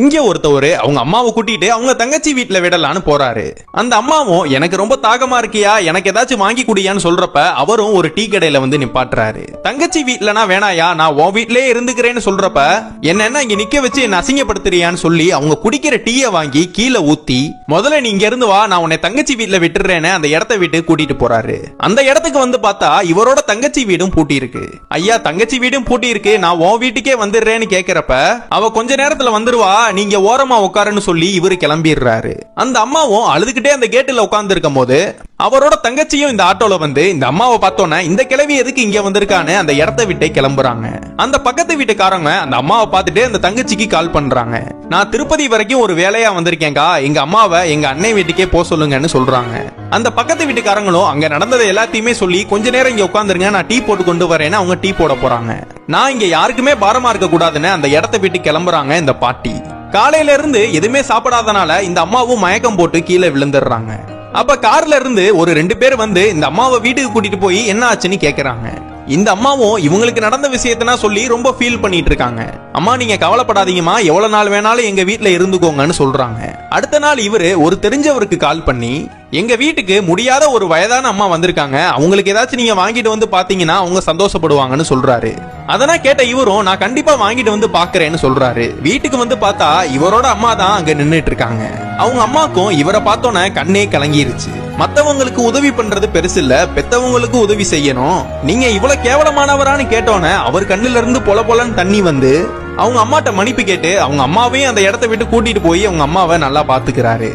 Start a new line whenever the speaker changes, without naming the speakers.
இங்க ஒருத்தவரு அவங்க அம்மாவை கூட்டிட்டு அவங்க தங்கச்சி வீட்டுல விடலான்னு போறாரு. அந்த அம்மாவும் எனக்கு ரொம்ப தாகமா இருக்கியா, எனக்கு ஏதாச்சும் வாங்கி குடியான்னு சொல்றப்ப அவரும் ஒரு டீ கடையில வந்து நிப்பாட்டுறாரு. தங்கச்சி வீட்டுலனா வேணாயா, நான் உன் வீட்லயே இருந்துக்கிறேன்னு சொல்றப்ப என்ன இங்க நிக்க வச்சு என்ன அசிங்கப்படுத்துறியான்னு சொல்லி அவங்க குடிக்கிற டீயை வாங்கி கீழே ஊத்தி, முதல்ல நீ இங்க இருந்து வா, நான் உன்னை தங்கச்சி வீட்டுல விட்டுறேன்னு அந்த இடத்த விட்டு கூட்டிட்டு போறாரு. அந்த இடத்துக்கு வந்து பார்த்தா இவரோட தங்கச்சி வீடும் பூட்டி இருக்கு. ஐயா தங்கச்சி வீடும் பூட்டி இருக்கு, நான் உன் வீட்டுக்கே வந்துடுறேன்னு கேக்குறப்ப அவ கொஞ்ச நேரத்துல வந்துருவா, நீங்க ஓரமா உட்காருன்னு சொல்லி இவரு கிளம்பிடுறாரு. அந்த அம்மாவும் அழுதுகிட்டே அந்த கேட்டுல உட்கார்ந்து இருக்கும் போது அவரோட தங்கச்சியும் இந்த ஆட்டோல வந்து இந்த அம்மாவை பார்த்தோன்னே இந்த கிழவி எதுக்கு இங்க வந்திருக்கான்னு அந்த இடத்த விட்டே கிளம்புறாங்க. அந்த பக்கத்து வீட்டுக்காரங்க அந்த அம்மாவை பார்த்துட்டு அந்த தங்கச்சிக்கு கால் பண்றாங்க. நான் திருப்பதி வரைக்கும் ஒரு வேலையா வந்திருக்கேங்கா, எங்க அம்மாவை எங்க அன்னை வீட்டுக்கே போக சொல்லுங்கன்னு சொல்றாங்க. அந்த பக்கத்து வீட்டுக்காரங்களும் அங்க நடந்ததை எல்லாத்தையுமே சொல்லி கொஞ்ச நேரம் இங்க உட்காந்துருங்க, நான் டீ போட்டு கொண்டு வரேன்னு அவங்க டீ போட போறாங்க. நான் இங்க யாருக்குமே பாரமா இருக்க கூடாதுன்னு அந்த இடத்த விட்டு கிளம்புறாங்க இந்த பாட்டி. காலையில இருந்து எதுவுமே சாப்பிடாதனால இந்த அம்மாவும் மயக்கம் போட்டு கீழே விழுந்துடுறாங்க. அப்ப கார்ல இருந்து ஒரு 2 பேர் வந்து இந்த அம்மாவை வீட்டுக்கு கூட்டிட்டு போய் என்ன ஆச்சுன்னு கேக்குறாங்க. இந்த அம்மாவும் இவங்களுக்கு நடந்த விஷயத்தனா சொல்லி ரொம்ப ஃபீல் பண்ணிட்டு இருக்காங்க. அம்மா நீங்க கவலைப்படாதீங்கம்மா, எவ்வளவு நாள் வேணாலும் எங்க வீட்டுல இருந்துக்கோங்கன்னு சொல்றாங்க. அடுத்த நாள் இவரு ஒரு தெரிஞ்சவருக்கு கால் பண்ணி, எங்க வீட்டுக்கு முடியாத ஒரு வயதான அம்மா வந்திருக்காங்க, அவங்களுக்கு ஏதாச்சும் நீங்க வாங்கிட்டு வந்து பாத்தீங்கன்னா அவங்க சந்தோஷப்படுவாங்கன்னு சொல்றாரு. அதெல்லாம் கேட்ட இவரும் நான் கண்டிப்பா வாங்கிட்டு வந்து பாக்குறேன்னு சொல்றாரு. வீட்டுக்கு வந்து பார்த்தா இவரோட அம்மா தான் அங்க நின்னுட்டு இருக்காங்க. அவங்க அம்மாக்கும் இவரை பார்த்தோன்னே கண்ணே கலங்கிருச்சு. மத்தவங்களுக்கு உதவி பண்றது பெருசு இல்ல, பெத்தவங்களுக்கு உதவி செய்யணும், நீங்க இவ்வளவு கேவலமானவரான்னு கேட்டோன்னே அவர் கண்ணுல இருந்து பொல பொலன்னு தண்ணி வந்து அவங்க அம்மாட்ட மன்னிப்பு கேட்டு அவங்க அம்மாவையும் அந்த இடத்த விட்டு கூட்டிட்டு போய் அவங்க அம்மாவை நல்லா பாத்துக்கிறாரு.